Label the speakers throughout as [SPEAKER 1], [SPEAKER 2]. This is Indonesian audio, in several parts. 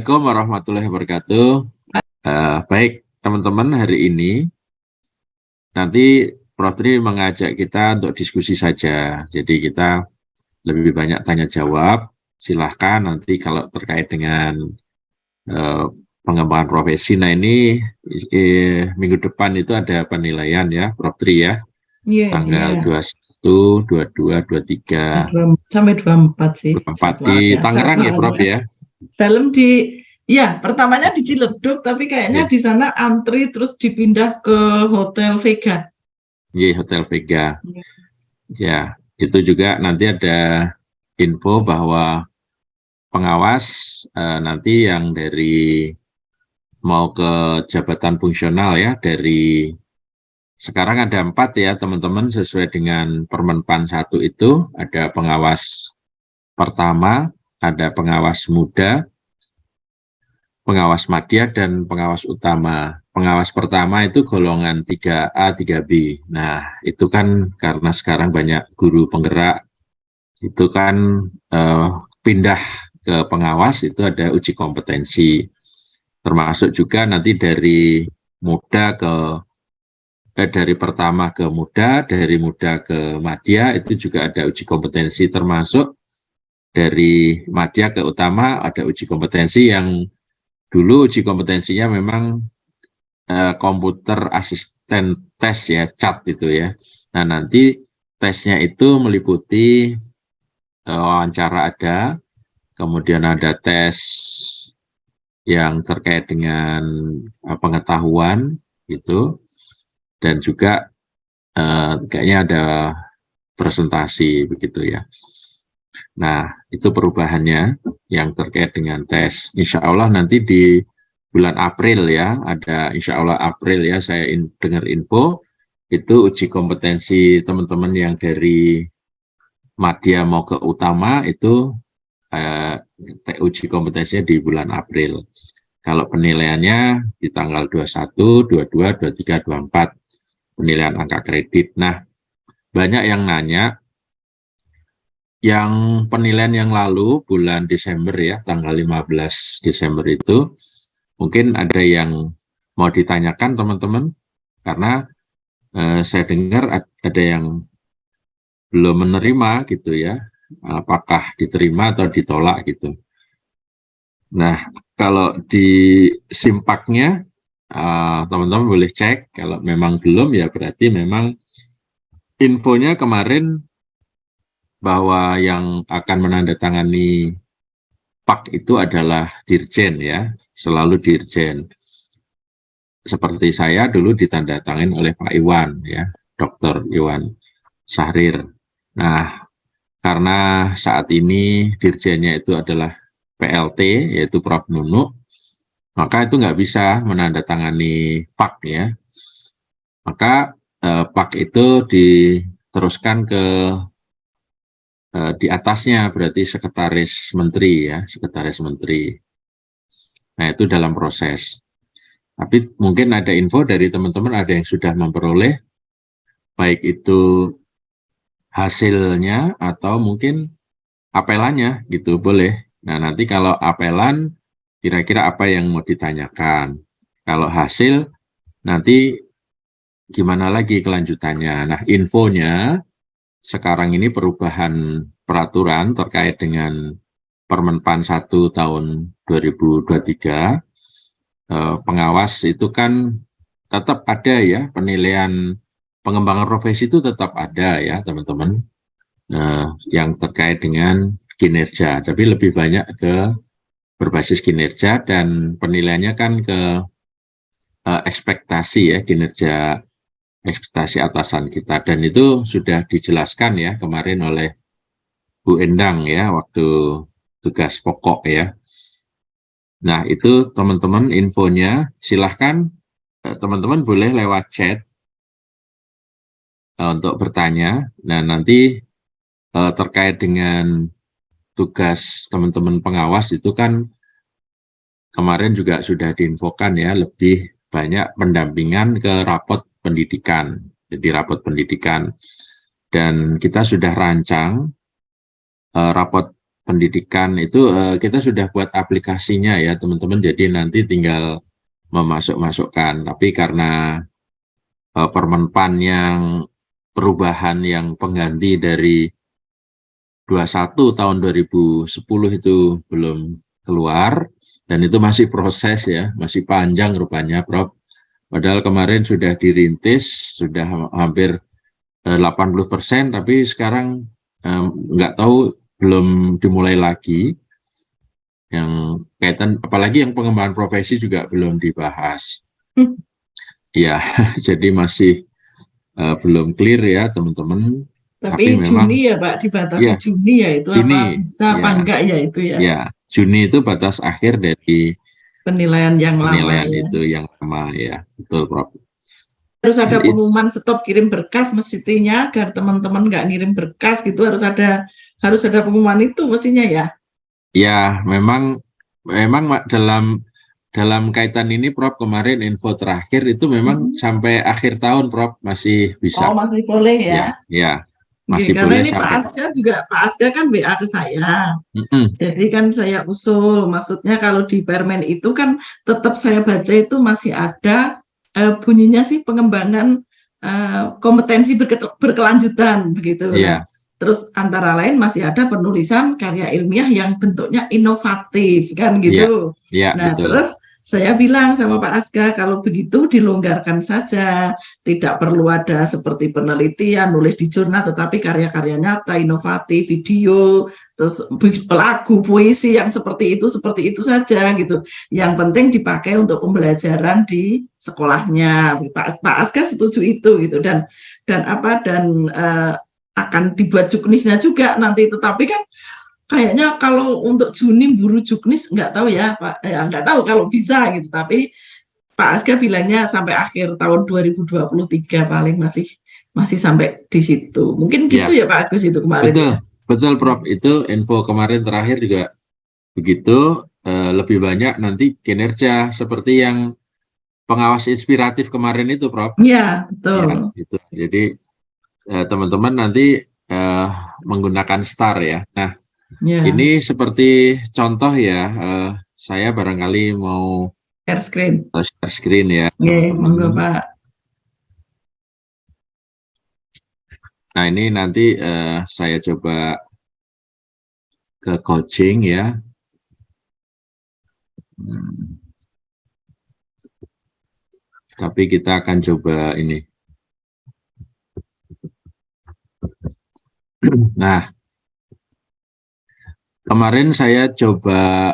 [SPEAKER 1] Assalamualaikum warahmatullahi wabarakatuh. Baik, teman-teman, hari ini nanti Prof. Tri mengajak kita untuk diskusi saja. Jadi kita lebih banyak tanya jawab. Silahkan nanti kalau terkait dengan pengembangan profesi. Nah ini minggu depan itu ada penilaian ya, Prof. Tri ya. Tanggal 21, 22, 23.
[SPEAKER 2] Sampai 24 sih.
[SPEAKER 1] 24 di Tangerang ya, Prof. ya.
[SPEAKER 2] Dalam pertamanya di Ciledug, tapi kayaknya di sana antri terus dipindah ke Hotel Vega.
[SPEAKER 1] Iya, Hotel Vega. Ya, itu juga nanti ada info bahwa pengawas nanti yang dari mau ke jabatan fungsional ya, dari sekarang ada 4 ya teman-teman, sesuai dengan Permenpan 1 itu ada pengawas pertama, ada pengawas muda, pengawas madya, dan pengawas utama. Pengawas pertama itu golongan 3A, 3B. Nah, itu kan karena sekarang banyak guru penggerak, itu kan pindah ke pengawas, itu ada uji kompetensi. Termasuk juga nanti dari muda dari pertama ke muda, dari muda ke madya, itu juga ada uji kompetensi, termasuk dari madya ke utama ada uji kompetensi yang dulu uji kompetensinya memang komputer asisten tes ya, CAT itu ya. Nah nanti tesnya itu meliputi wawancara ada, kemudian ada tes yang terkait dengan pengetahuan gitu, dan juga kayaknya ada presentasi begitu ya. Nah, itu perubahannya yang terkait dengan tes. Insya Allah nanti di bulan April ya, ada insya Allah April ya, saya dengar info, itu uji kompetensi teman-teman yang dari madya mau ke utama, itu uji kompetensinya di bulan April. Kalau penilaiannya di tanggal 21, 22, 23, 24, penilaian angka kredit. Nah, banyak yang nanya, yang penilaian yang lalu bulan Desember ya, tanggal 15 Desember itu, mungkin ada yang mau ditanyakan teman-teman, karena saya dengar ada yang belum menerima gitu ya, apakah diterima atau ditolak gitu. Nah, kalau di simpaknya, teman-teman boleh cek, kalau memang belum ya berarti memang infonya kemarin bahwa yang akan menandatangani PAK itu adalah dirjen ya, selalu dirjen. Seperti saya dulu ditandatangani oleh Pak Iwan ya, Dr. Iwan Syahrir. Nah, karena saat ini dirjennya itu adalah PLT, yaitu Prof. Nunu, maka itu nggak bisa menandatangani PAK ya. Maka PAK itu diteruskan ke di atasnya, berarti sekretaris menteri ya, sekretaris menteri. Nah itu dalam proses. Tapi mungkin ada info dari teman-teman, ada yang sudah memperoleh, baik itu hasilnya atau mungkin apelannya gitu, boleh. Nah nanti kalau apelan, kira-kira apa yang mau ditanyakan. Kalau hasil, nanti gimana lagi kelanjutannya. Nah infonya, sekarang ini perubahan peraturan terkait dengan Permenpan 1 tahun 2023, pengawas itu kan tetap ada ya, penilaian pengembangan profesi itu tetap ada ya teman-teman, yang terkait dengan kinerja, tapi lebih banyak ke berbasis kinerja, dan penilaiannya kan ke ekspektasi ya, kinerja ekspektasi atasan kita, dan itu sudah dijelaskan ya kemarin oleh Bu Endang ya waktu tugas pokok ya. Nah itu teman-teman infonya, silahkan teman-teman boleh lewat chat untuk bertanya. Nah nanti terkait dengan tugas teman-teman pengawas itu kan kemarin juga sudah diinfokan ya, lebih banyak pendampingan ke rapot pendidikan. Jadi rapot pendidikan, dan kita sudah rancang rapot pendidikan itu kita sudah buat aplikasinya ya teman-teman, jadi nanti tinggal memasukkan. Tapi karena Permenpan yang perubahan yang pengganti dari 21 tahun 2010 itu belum keluar, dan itu masih proses ya, masih panjang rupanya Prof. Padahal kemarin sudah dirintis, sudah hampir 80%, tapi sekarang nggak tahu, belum dimulai lagi. Yang kaitan, apalagi yang pengembangan profesi juga belum dibahas. Ya, jadi masih belum clear ya teman-teman.
[SPEAKER 2] Tapi
[SPEAKER 1] memang
[SPEAKER 2] Juni ya Pak, dibatasi
[SPEAKER 1] ya,
[SPEAKER 2] Juni ya itu apa
[SPEAKER 1] Juni
[SPEAKER 2] bisa apa
[SPEAKER 1] ya,
[SPEAKER 2] enggak ya itu ya.
[SPEAKER 1] ya Juni itu batas akhir dari
[SPEAKER 2] Penilaian yang lama
[SPEAKER 1] penilaian
[SPEAKER 2] ya.
[SPEAKER 1] itu yang lama ya, betul Prof.
[SPEAKER 2] Harus ada
[SPEAKER 1] Dan
[SPEAKER 2] pengumuman stop kirim berkas mestinya agar teman-teman nggak ngirim berkas gitu, harus ada pengumuman itu mestinya ya.
[SPEAKER 1] ya memang dalam kaitan ini Prof, kemarin info terakhir itu memang sampai akhir tahun Prof masih
[SPEAKER 2] Oh,
[SPEAKER 1] bisa.
[SPEAKER 2] masih boleh ya.
[SPEAKER 1] Ya,
[SPEAKER 2] Oke,
[SPEAKER 1] masih
[SPEAKER 2] karena
[SPEAKER 1] boleh
[SPEAKER 2] ini
[SPEAKER 1] sampai.
[SPEAKER 2] Pak Asga kan WA ke saya.
[SPEAKER 1] Mm-mm.
[SPEAKER 2] Jadi kan saya usul, maksudnya kalau di Permen itu kan tetap saya baca itu masih ada bunyinya sih pengembangan kompetensi berkelanjutan begitu. Nah,
[SPEAKER 1] Iya,
[SPEAKER 2] terus antara lain masih ada penulisan karya ilmiah yang bentuknya inovatif kan
[SPEAKER 1] iya,
[SPEAKER 2] gitu.
[SPEAKER 1] iya,
[SPEAKER 2] Nah,
[SPEAKER 1] betul.
[SPEAKER 2] terus saya bilang sama Pak Asga kalau begitu dilonggarkan saja, tidak perlu ada seperti penelitian, nulis di jurnal, tetapi karya-karya nyata, inovatif, video, terus lagu, puisi yang seperti itu saja gitu. Yang penting dipakai untuk pembelajaran di sekolahnya. Pak Asga setuju itu gitu, dan akan dibuat juknisnya juga nanti. Tetapi kan kayaknya kalau untuk Juni buru juknis nggak tahu ya Pak, nggak tahu kalau bisa gitu. Tapi Pak Asga bilangnya sampai akhir tahun 2023 paling masih sampai di situ. Mungkin gitu
[SPEAKER 1] Iya,
[SPEAKER 2] ya Pak Agus itu kemarin
[SPEAKER 1] betul,
[SPEAKER 2] ya.
[SPEAKER 1] betul Prof. Itu info kemarin terakhir juga begitu. Lebih banyak nanti kinerja seperti yang pengawas inspiratif kemarin itu Prof.
[SPEAKER 2] Iya, betul.
[SPEAKER 1] Ya, itu. Jadi teman-teman nanti menggunakan STAR ya. Nah,
[SPEAKER 2] Ya,
[SPEAKER 1] ini seperti contoh ya, saya barangkali mau
[SPEAKER 2] share screen.
[SPEAKER 1] share screen ya
[SPEAKER 2] Ya, monggo
[SPEAKER 1] teman-teman.
[SPEAKER 2] Pak.
[SPEAKER 1] Nah, ini nanti saya coba ke coaching ya. Tapi kita akan coba ini. Nah, kemarin saya coba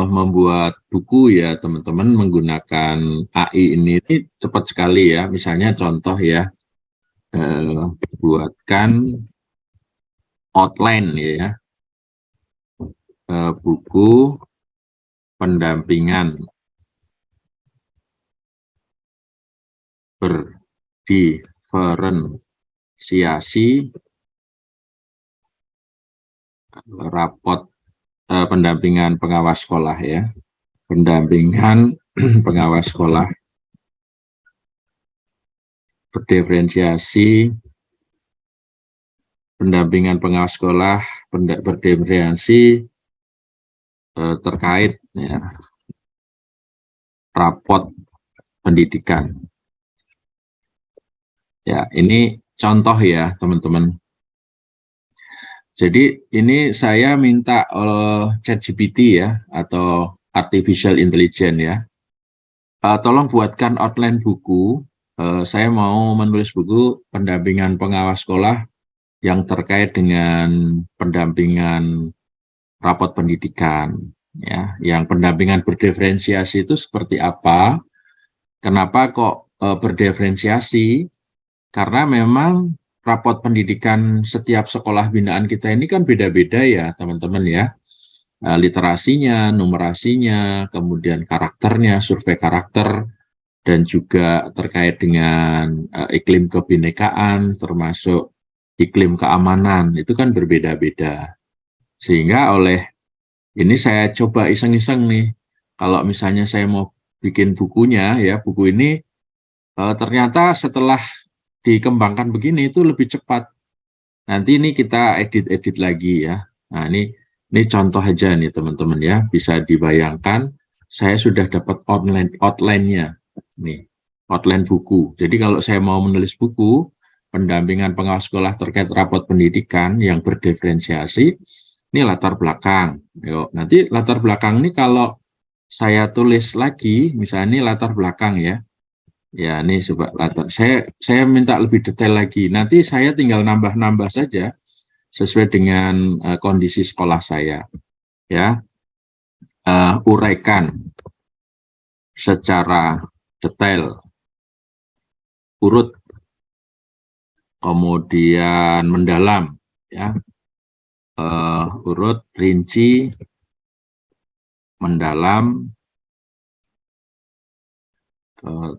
[SPEAKER 1] membuat buku ya teman-teman menggunakan AI ini cepat sekali ya. Misalnya contoh ya, buatkan outline ya, buku pendampingan berdiferensiasi rapot pendampingan pengawas sekolah ya, pendampingan pengawas sekolah berdiferensiasi, pendampingan pengawas sekolah berdiferensiasi terkait ya, rapot pendidikan. Ya, ini contoh ya teman-teman. Jadi ini saya minta ChatGPT ya, atau Artificial Intelligence ya. Tolong buatkan outline buku. Saya mau menulis buku pendampingan pengawas sekolah yang terkait dengan pendampingan rapot pendidikan. Ya, yang pendampingan berdiferensiasi itu seperti apa? Kenapa kok berdiferensiasi? Karena memang rapot pendidikan setiap sekolah binaan kita ini kan beda-beda ya teman-teman ya. Literasinya, numerasinya, kemudian karakternya, survei karakter, dan juga terkait dengan iklim kebinekaan, termasuk iklim keamanan, itu kan berbeda-beda. Sehingga oleh ini saya coba iseng-iseng nih, kalau misalnya saya mau bikin bukunya ya, buku ini ternyata setelah dikembangkan begini itu lebih cepat. Nanti ini kita edit-edit lagi ya. Nah, ini Ini contoh aja nih teman-teman ya, bisa dibayangkan saya sudah dapat outline-nya nih, outline buku. Jadi kalau saya mau menulis buku pendampingan pengawas sekolah terkait rapot pendidikan yang berdiferensiasi, ini latar belakang. Yuk, nanti latar belakang ini kalau saya tulis lagi, misalnya ini latar belakang ya. Ya, ini coba latar. Saya minta lebih detail lagi. Nanti saya tinggal nambah-nambah saja sesuai dengan kondisi sekolah saya. Ya, uraikan secara detail, urut, kemudian mendalam, ya, urut, rinci, mendalam,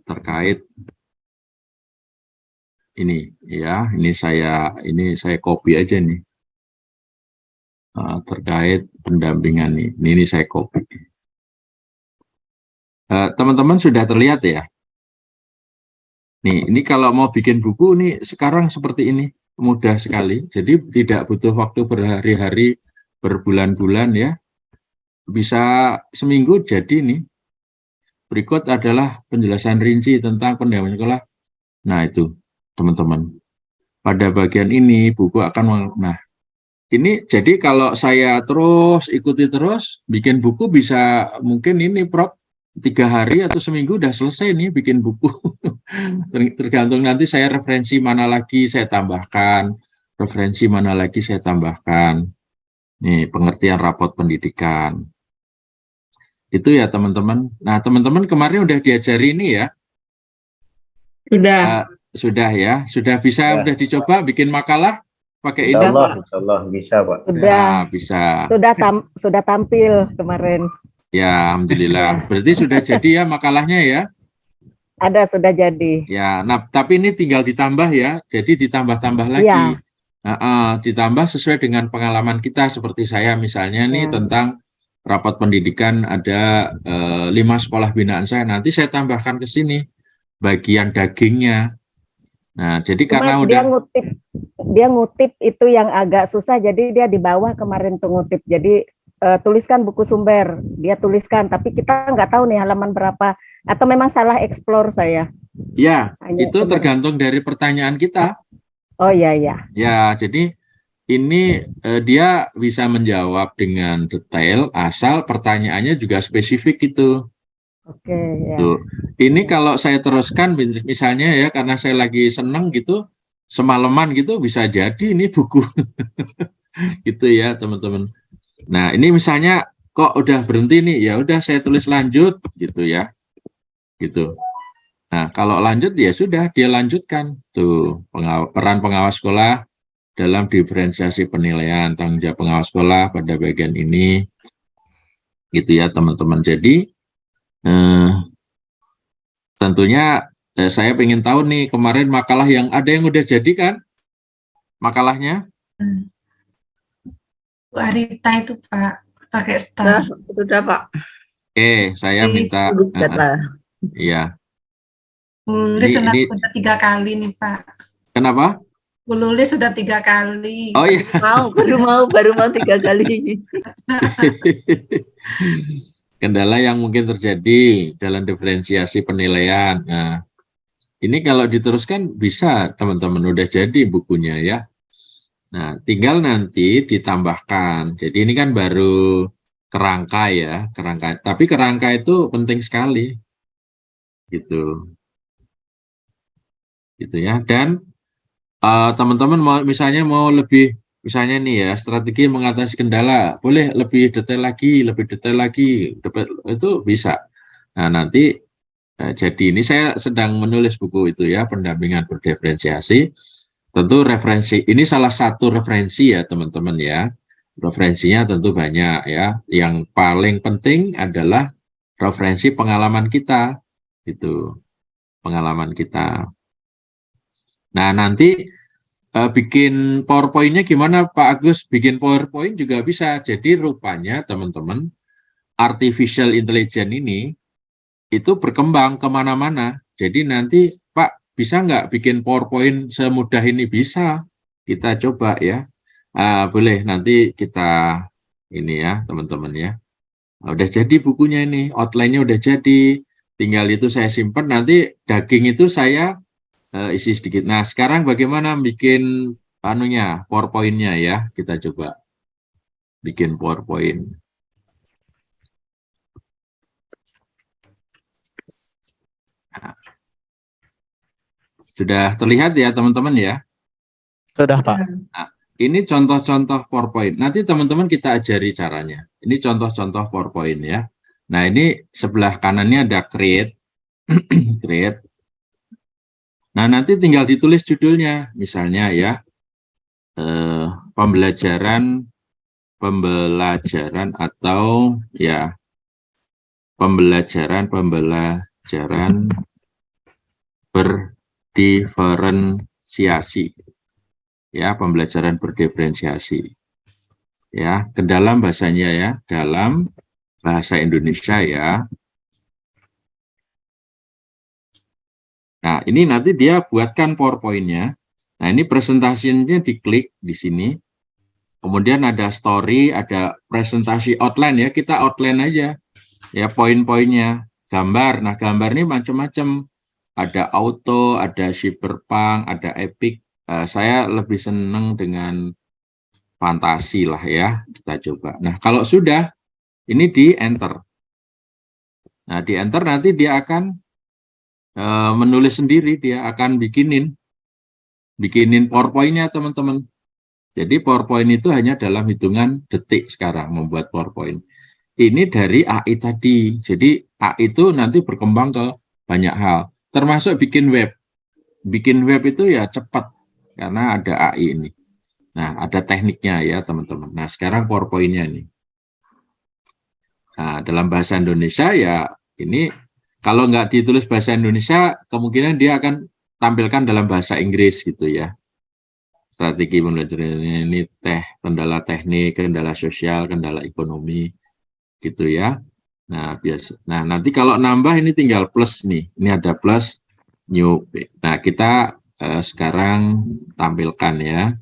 [SPEAKER 1] terkait ini, ya, ini saya copy aja nih, terkait pendampingan ini saya copy. Teman-teman sudah terlihat ya? Nih, ini kalau mau bikin buku nih sekarang seperti ini, mudah sekali. Jadi tidak butuh waktu berhari-hari, berbulan-bulan ya. Bisa seminggu jadi nih. Berikut adalah penjelasan rinci tentang pendampingan sekolah. Nah, itu teman-teman. Pada bagian ini buku akan ini jadi kalau saya terus ikuti terus bikin buku bisa mungkin ini Prof 3 hari atau seminggu udah selesai nih bikin buku. Tergantung nanti saya referensi mana lagi saya tambahkan, referensi mana lagi saya tambahkan. Nih, pengertian rapot pendidikan. Itu ya teman-teman. Nah, teman-teman kemarin udah diajari ini ya?
[SPEAKER 3] Sudah.
[SPEAKER 1] Sudah ya? Sudah bisa,
[SPEAKER 4] Ya.
[SPEAKER 1] udah dicoba bikin makalah pakai ini?
[SPEAKER 4] Insya Allah bisa Pak.
[SPEAKER 3] Sudah.
[SPEAKER 1] Nah, bisa.
[SPEAKER 3] Sudah tampil kemarin.
[SPEAKER 1] Ya, alhamdulillah. Berarti sudah jadi ya makalahnya ya?
[SPEAKER 3] Ada, sudah jadi.
[SPEAKER 1] Ya, nah tapi ini tinggal ditambah ya. Jadi ditambah-tambah lagi.
[SPEAKER 3] Ya.
[SPEAKER 1] Ditambah sesuai dengan pengalaman kita seperti saya misalnya nih
[SPEAKER 3] Ya.
[SPEAKER 1] tentang rapat pendidikan ada 5 sekolah binaan saya. Nanti saya tambahkan ke sini bagian dagingnya. Nah, jadi
[SPEAKER 3] Cuma
[SPEAKER 1] karena
[SPEAKER 3] dia ngutip itu yang agak susah, jadi dia di bawah kemarin tuh ngutip. Jadi tuliskan buku sumber, dia tuliskan, tapi kita nggak tahu nih halaman berapa, atau memang salah explore saya.
[SPEAKER 1] Ya,
[SPEAKER 3] Hanya
[SPEAKER 1] itu tergantung dari pertanyaan kita.
[SPEAKER 3] Oh iya, iya.
[SPEAKER 1] Ya, jadi ini dia bisa menjawab dengan detail asal pertanyaannya juga spesifik gitu.
[SPEAKER 3] Oke, ya.
[SPEAKER 1] Tuh. Ini kalau saya teruskan misalnya ya karena saya lagi seneng gitu semalaman gitu bisa jadi ini buku gitu ya teman-teman. Nah ini misalnya kok udah berhenti nih ya udah saya tulis lanjut gitu ya gitu. Nah kalau lanjut ya sudah dia lanjutkan tuh peran pengawas sekolah dalam diferensiasi penilaian tanggung jawab pengawas sekolah pada bagian ini gitu ya teman-teman. Jadi tentunya saya ingin tahu nih kemarin makalah yang ada yang udah jadi kan makalahnya?
[SPEAKER 5] Bu Arita itu Pak pakai star.
[SPEAKER 6] Sudah Pak.
[SPEAKER 1] Oke, saya minta. Iya.
[SPEAKER 5] Bu Lulis sudah 3 kali nih Pak.
[SPEAKER 1] Kenapa?
[SPEAKER 5] Bu Lulis sudah 3 kali.
[SPEAKER 1] Oh iya.
[SPEAKER 6] baru mau 3 kali.
[SPEAKER 1] Kendala yang mungkin terjadi dalam diferensiasi penilaian. Nah, ini kalau diteruskan bisa teman-teman udah jadi bukunya ya. Nah, tinggal nanti ditambahkan. Jadi ini kan baru kerangka ya, kerangka. Tapi kerangka itu penting sekali. Gitu. Gitu ya. Dan teman-teman misalnya mau lebih misalnya nih ya, strategi mengatasi kendala, boleh lebih detail lagi, itu bisa. Nah, nanti jadi ini saya sedang menulis buku itu ya, pendampingan berdiferensiasi. Tentu referensi, ini salah satu referensi ya teman-teman ya. Referensinya tentu banyak ya. Yang paling penting adalah referensi pengalaman kita. Itu pengalaman kita. Nah, nanti bikin PowerPoint-nya gimana Pak Agus? Bikin PowerPoint juga bisa. Jadi rupanya teman-teman, artificial intelligence ini itu berkembang kemana-mana. Jadi nanti Pak bisa nggak bikin PowerPoint semudah ini? Bisa. Kita coba ya. Boleh nanti kita Ini ya, teman-teman ya. Nah, udah jadi bukunya ini, outline-nya udah jadi. Tinggal itu saya simpan, nanti daging itu saya isi sedikit. Nah, sekarang bagaimana bikin anunya, PowerPoint-nya ya. Kita coba bikin PowerPoint. Nah, sudah terlihat ya, teman-teman ya?
[SPEAKER 4] Sudah, Pak.
[SPEAKER 1] Nah, ini contoh-contoh PowerPoint. Nanti teman-teman kita ajari caranya. Ini contoh-contoh PowerPoint ya. Nah, ini sebelah kanannya ada create. Create. Nah, nanti tinggal ditulis judulnya. Misalnya ya, pembelajaran atau ya, pembelajaran berdiferensiasi. Ya, pembelajaran berdiferensiasi. Ya, ke dalam bahasanya ya, dalam bahasa Indonesia ya. Nah, ini nanti dia buatkan PowerPoint-nya. Nah, ini presentasinya diklik di sini. Kemudian ada story, ada presentasi outline ya. Kita outline aja. Ya, poin-poinnya. Gambar. Nah, gambar ini macam-macam. Ada auto, ada cyberpunk, ada epic. Saya lebih senang dengan fantasi lah ya. Kita coba. Nah, kalau sudah, ini di enter. Nah, di enter nanti dia akan menulis sendiri, dia akan bikinin PowerPoint-nya teman-teman. Jadi PowerPoint itu hanya dalam hitungan detik sekarang membuat PowerPoint. Ini dari AI tadi. Jadi AI itu nanti berkembang ke banyak hal, termasuk bikin web. Bikin web itu ya cepat karena ada AI ini. Nah, ada tekniknya ya teman-teman. Nah, sekarang PowerPoint-nya ini. Nah, dalam bahasa Indonesia ya ini kalau nggak ditulis bahasa Indonesia, kemungkinan dia akan tampilkan dalam bahasa Inggris gitu ya. Strategi pembelajaran ini kendala teknik, kendala sosial, kendala ekonomi, gitu ya. Nah, Nah, nanti kalau nambah ini tinggal plus nih. Ini ada plus new. Nah, kita sekarang tampilkan ya.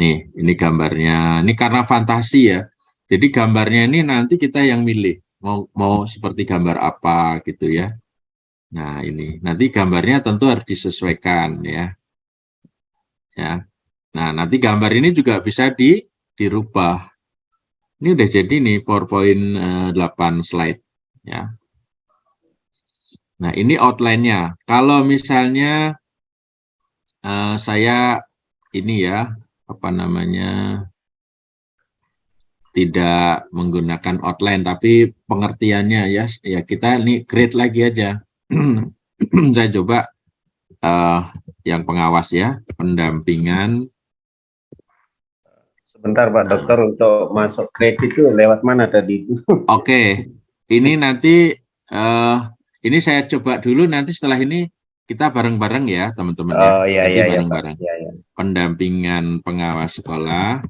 [SPEAKER 1] Nih, ini gambarnya. Ini karena fantasi ya. Jadi gambarnya ini nanti kita yang milih. Mau seperti gambar apa gitu ya. Nah, ini nanti gambarnya tentu harus disesuaikan ya. Ya. Nah, nanti gambar ini juga bisa dirubah. Ini udah jadi nih PowerPoint 8 slide ya. Nah, ini outline-nya. Kalau misalnya saya ini ya, apa namanya, tidak menggunakan outline tapi pengertiannya ya kita ini create lagi aja. Saya coba yang pengawas ya, pendampingan.
[SPEAKER 7] Sebentar Pak Dokter, untuk masuk create itu lewat mana tadi itu?
[SPEAKER 1] Oke, ini nanti ini saya coba dulu, nanti setelah ini kita bareng-bareng ya teman-teman ya.
[SPEAKER 7] Oh iya,
[SPEAKER 1] nanti
[SPEAKER 7] iya,
[SPEAKER 1] bareng-bareng.
[SPEAKER 7] iya, iya.
[SPEAKER 1] Pendampingan pengawas sekolah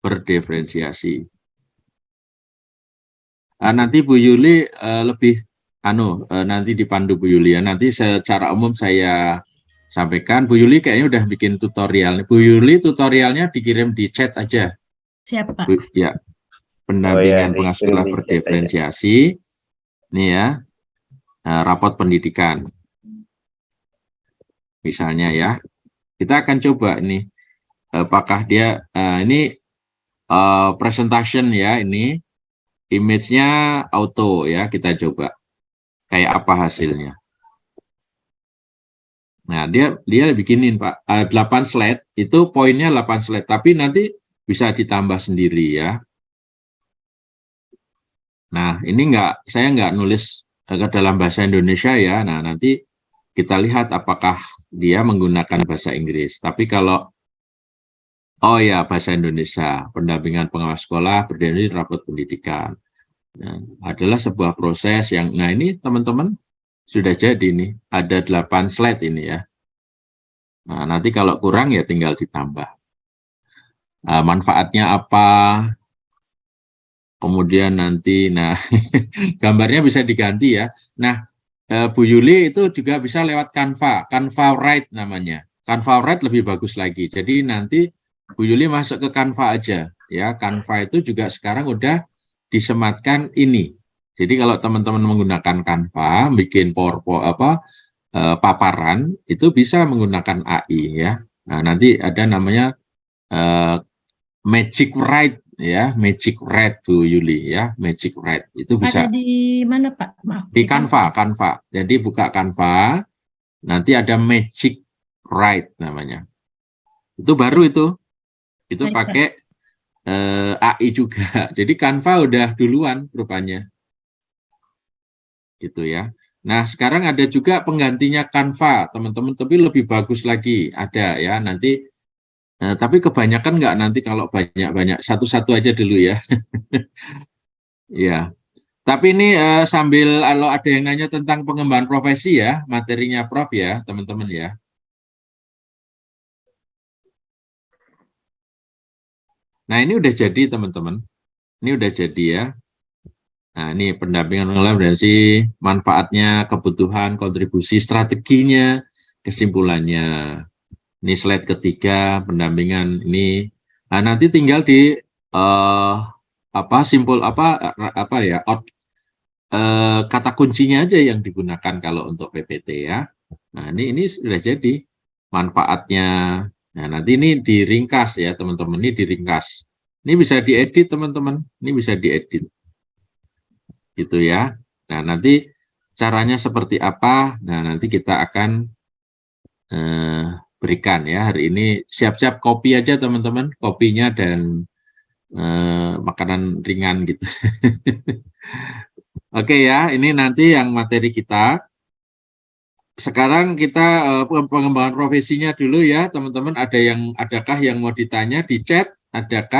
[SPEAKER 1] berdiferensiasi. Nanti Bu Yuli lebih nanti dipandu Bu Yuli ya. Nanti secara umum saya sampaikan. Bu Yuli kayaknya udah bikin tutorial. Bu Yuli tutorialnya dikirim di chat aja.
[SPEAKER 5] Siapa?
[SPEAKER 1] Ya, pendampingan pengawas sekolah berdiferensiasi. Ini ya, rapot pendidikan. Misalnya ya, kita akan coba ini. Apakah dia ini presentation ya, ini image-nya auto ya, kita coba kayak apa hasilnya. Nah, dia bikinin Pak 8 slide, itu poinnya 8 slide, tapi nanti bisa ditambah sendiri ya. Nah, ini saya nggak nulis ke dalam bahasa Indonesia ya. Nah, nanti kita lihat apakah dia menggunakan bahasa Inggris. Tapi kalau oh ya, bahasa Indonesia, pendampingan pengawas sekolah berdiri rapot pendidikan. Nah, adalah sebuah proses yang, nah ini teman-teman sudah jadi nih, ada 8 slide ini ya. Nah, nanti kalau kurang ya tinggal ditambah. Manfaatnya apa, kemudian nanti, nah gambarnya bisa diganti ya. Nah, Bu Yuli itu juga bisa lewat Canva Write namanya. Canva Write lebih bagus lagi. Jadi nanti Bu Yuli masuk ke Canva aja ya. Canva itu juga sekarang udah disematkan ini. Jadi kalau teman-teman menggunakan Canva, bikin paparan itu bisa menggunakan AI ya. Nah, nanti ada namanya Magic Write ya, Magic Write Bu Yuli ya, Magic Write itu bisa.
[SPEAKER 8] Ada di mana Pak? Maaf.
[SPEAKER 1] Di Canva. Jadi buka Canva, nanti ada Magic Write namanya. Itu baru itu pakai AI juga. Jadi Canva udah duluan rupanya. Gitu ya. Nah, sekarang ada juga penggantinya Canva, teman-teman, tapi lebih bagus lagi. Ada ya, nanti tapi kebanyakan nggak, nanti kalau banyak-banyak satu-satu aja dulu ya. Ya. Tapi ini sambil kalau ada yang nanya tentang pengembangan profesi ya, materinya Prof ya, teman-teman ya. Nah, ini udah jadi teman-teman. Ini udah jadi ya. Nah, ini pendampingan organisasi, manfaatnya, kebutuhan, kontribusi, strateginya, kesimpulannya. Ini slide ketiga, pendampingan ini. Nah, nanti tinggal di kata kuncinya aja yang digunakan kalau untuk PPT ya. Nah, ini sudah jadi manfaatnya. Nah, nanti ini diringkas ya, teman-teman. Ini diringkas. Ini bisa diedit, teman-teman. Ini bisa diedit. Gitu ya. Nah, nanti caranya seperti apa? Nah, nanti kita akan berikan ya. Hari ini siap-siap kopi aja, teman-teman. Kopinya dan makanan ringan gitu. Oke ya, ini nanti yang materi kita. Sekarang kita pengembangan profesinya dulu ya, teman-teman. Adakah yang mau ditanya di chat? Adakah?